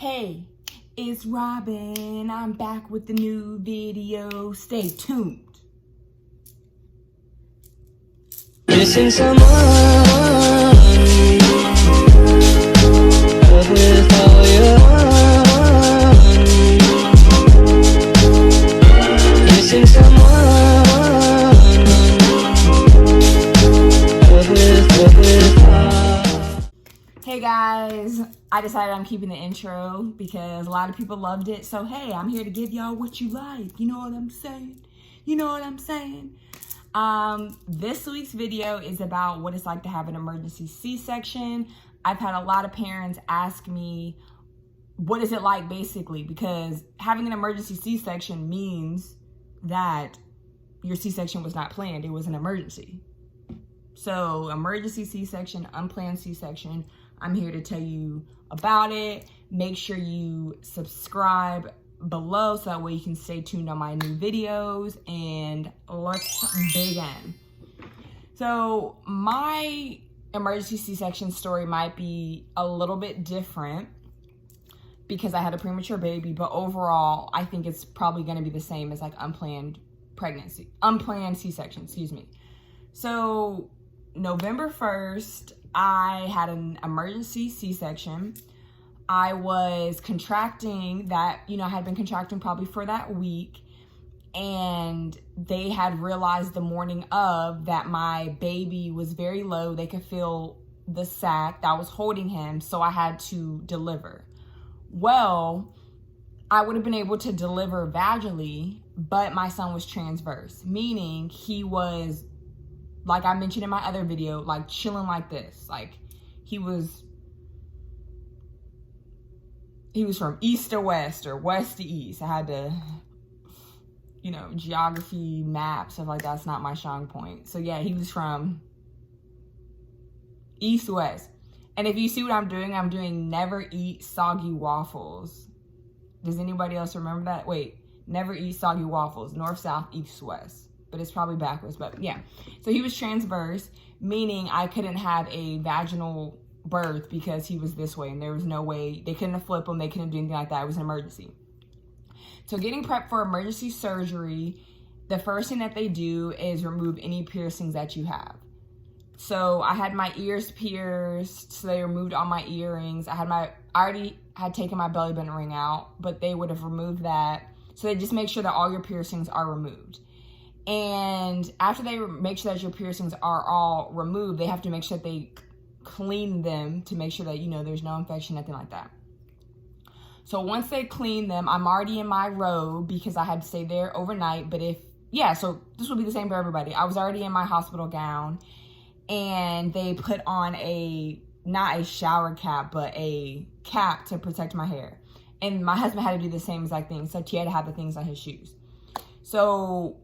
Hey, it's Robyn. I'm back with the new video. Stay tuned. Missing someone with all your missing someone with Hey guys, I decided I'm keeping the intro because a lot of people loved it. So hey, I'm here to give y'all what you like. You know what I'm saying? You know what I'm saying? This week's video is about what it's like to have an emergency C-section. I've had a lot of parents ask me, what is it like basically? Because having an emergency C-section means that your C-section was not planned. It was an emergency. So emergency C-section, unplanned C-section, I'm here to tell you about it. Make sure you subscribe below so that way you can stay tuned on my new videos, and let's begin. So my emergency C-section story might be a little bit different because I had a premature baby, but overall I think it's probably going to be the same as like unplanned C-section, excuse me. So November 1st, I had an emergency C-section. I was contracting that, I had been contracting probably for that week, and they had realized the morning of that my baby was very low. They could feel the sac that was holding him, so I had to deliver. Well, I would have been able to deliver vaginally, but my son was transverse, meaning he was, like I mentioned in my other video, like chilling like this. Like he was from east to west or west to east. I had to, geography, maps, stuff like that's not my strong point. So yeah, he was from east to west. And if you see what I'm doing never eat soggy waffles. Does anybody else remember that? Wait, never eat soggy waffles. North, south, east, west. But it's probably backwards, but yeah. So he was transverse, meaning I couldn't have a vaginal birth because he was this way, and there was no way, they couldn't flip him, they couldn't do anything like that. It was an emergency. So getting prepped for emergency surgery, the first thing that they do is remove any piercings that you have. So I had my ears pierced, so they removed all my earrings. I already had taken my belly button ring out, but they would have removed that. So they just make sure that all your piercings are removed. And after they make sure that your piercings are all removed, they have to make sure that they clean them to make sure that, there's no infection, nothing like that. So once they clean them, I'm already in my robe because I had to stay there overnight. But so this will be the same for everybody. I was already in my hospital gown, and they put on not a shower cap, but a cap to protect my hair. And my husband had to do the same exact thing, except he had to have the things on his shoes. So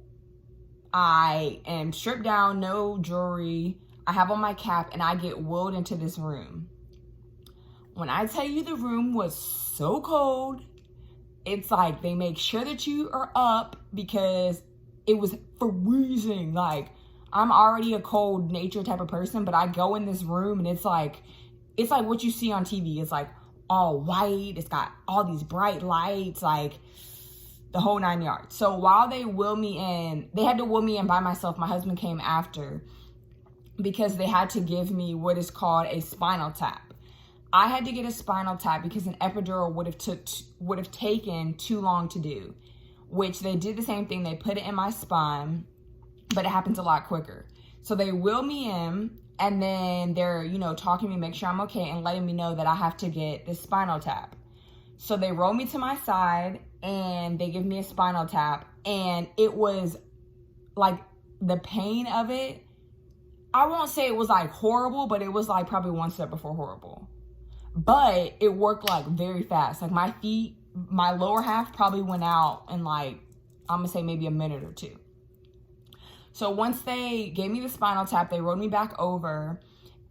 I am stripped down, no jewelry. I have on my cap, and I get wheeled into this room. When I tell you the room was so cold, it's like they make sure that you are up because it was freezing. Like, I'm already a cold nature type of person, but I go in this room and it's like what you see on TV. It's like all white. It's got all these bright lights, like the whole 9 yards. So while they wheel me in, they had to wheel me in by myself. My husband came after because they had to give me what is called a spinal tap. I had to get a spinal tap because an epidural would have taken too long to do, which they did the same thing. They put it in my spine, but it happens a lot quicker. So they wheel me in, and then they're, talking to me, make sure I'm okay, and letting me know that I have to get this spinal tap. So they roll me to my side, and they give me a spinal tap, and it was like the pain of it. I won't say it was like horrible, but it was like probably one step before horrible. But it worked like very fast. Like my feet, my lower half probably went out in like, I'm gonna say maybe a minute or two. So once they gave me the spinal tap, they rolled me back over,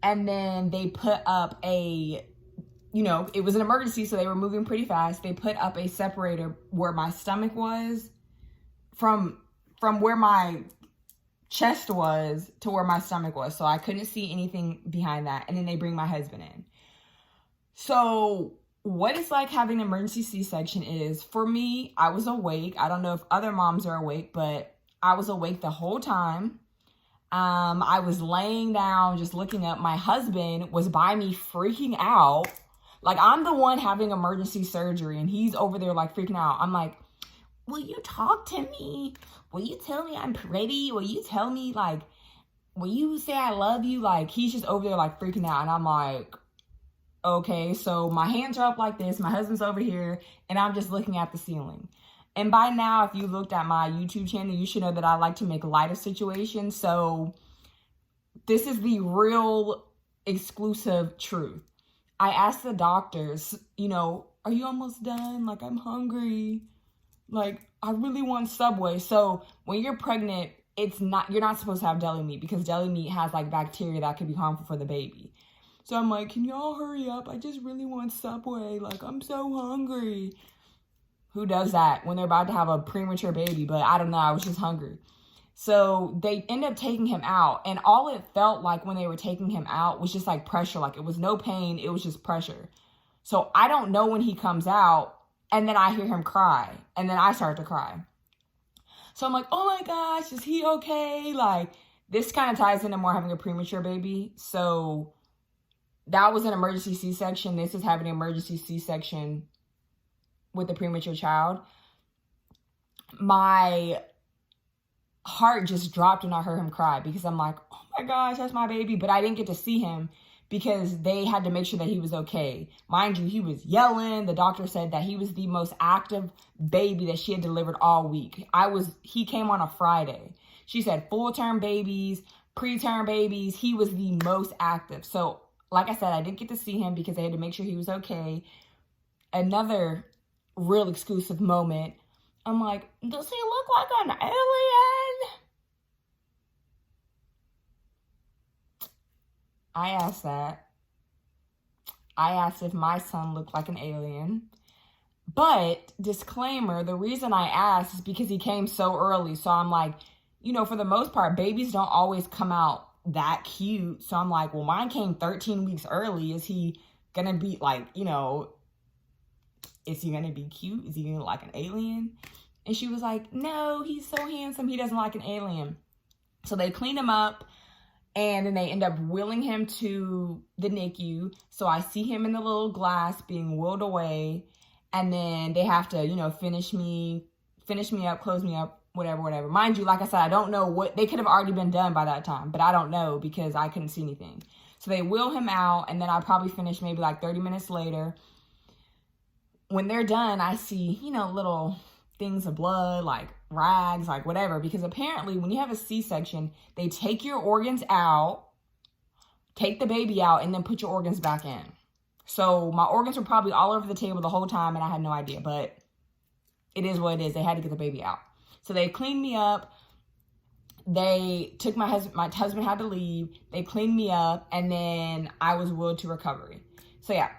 and then they put up it was an emergency, so they were moving pretty fast. They put up a separator where my stomach was from where my chest was to where my stomach was. So I couldn't see anything behind that. And then they bring my husband in. So what it's like having an emergency C-section is, for me, I was awake. I don't know if other moms are awake, but I was awake the whole time. I was laying down, just looking up. My husband was by me freaking out. Like, I'm the one having emergency surgery, and he's over there, like, freaking out. I'm like, will you talk to me? Will you tell me I'm pretty? Will you tell me, like, will you say I love you? Like, he's just over there, like, freaking out. And I'm like, okay. So my hands are up like this. My husband's over here, and I'm just looking at the ceiling. And by now, if you looked at my YouTube channel, you should know that I like to make light of situations. So this is the real exclusive truth. I asked the doctors, you know, are you almost done? Like, I'm hungry. Like, I really want Subway. So when you're pregnant, you're not supposed to have deli meat, because deli meat has like bacteria that could be harmful for the baby. So I'm like, can y'all hurry up? I just really want Subway. Like, I'm so hungry. Who does that when they're about to have a premature baby? But I don't know. I was just hungry. So they end up taking him out. And all it felt like when they were taking him out was just like pressure. Like, it was no pain. It was just pressure. So I don't know when he comes out. And then I hear him cry. And then I start to cry. So I'm like, oh my gosh, is he okay? Like, this kind of ties into more having a premature baby. So that was an emergency C-section. This is having an emergency C-section with a premature child. My heart just dropped when I heard him cry, because I'm like, oh my gosh, that's my baby. But I didn't get to see him because they had to make sure that he was okay. Mind you, he was yelling. The doctor said that he was the most active baby that she had delivered all week. He came on a Friday. She said full-term babies, preterm babies. He was the most active. So like I said, I didn't get to see him because they had to make sure he was okay. Another real exclusive moment. I'm like, does he look like an alien? I asked that. I asked if my son looked like an alien. But, disclaimer, the reason I asked is because he came so early. So I'm like, you know, for the most part, babies don't always come out that cute. So I'm like, well, mine came 13 weeks early. Is he gonna be like, you know, is he gonna be cute? Is he gonna look like an alien? And she was like, no, he's so handsome. He doesn't like an alien. So they clean him up. And then they end up wheeling him to the NICU. So I see him in the little glass being wheeled away. And then they have to, you know, finish me up, close me up, whatever. Mind you, like I said, I don't know what, they could have already been done by that time. But I don't know because I couldn't see anything. So they wheel him out. And then I probably finish maybe like 30 minutes later. When they're done, I see, you know, little things of blood, like rags, like whatever. Because apparently when you have a C-section, they take your organs out, take the baby out, and then put your organs back in. So my organs were probably all over the table the whole time, and I had no idea. But it is what it is. They had to get the baby out. So they cleaned me up. They took my husband had to leave. They cleaned me up, and then I was wheeled to recovery. So yeah,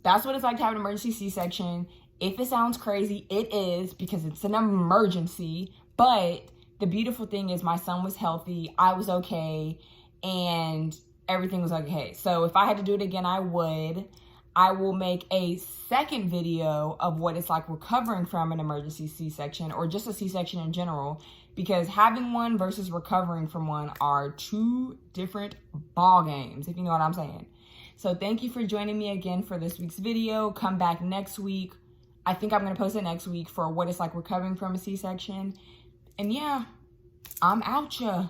that's what it's like to have an emergency C-section. If it sounds crazy, it is, because it's an emergency. But the beautiful thing is my son was healthy, I was okay, and everything was okay. So if I had to do it again, I would. I will make a second video of what it's like recovering from an emergency C-section, or just a C-section in general, because having one versus recovering from one are two different ball games, if you know what I'm saying. So thank you for joining me again for this week's video. Come back next week. I think I'm going to post it next week for what it's like recovering from a C-section. And yeah, I'm out ya.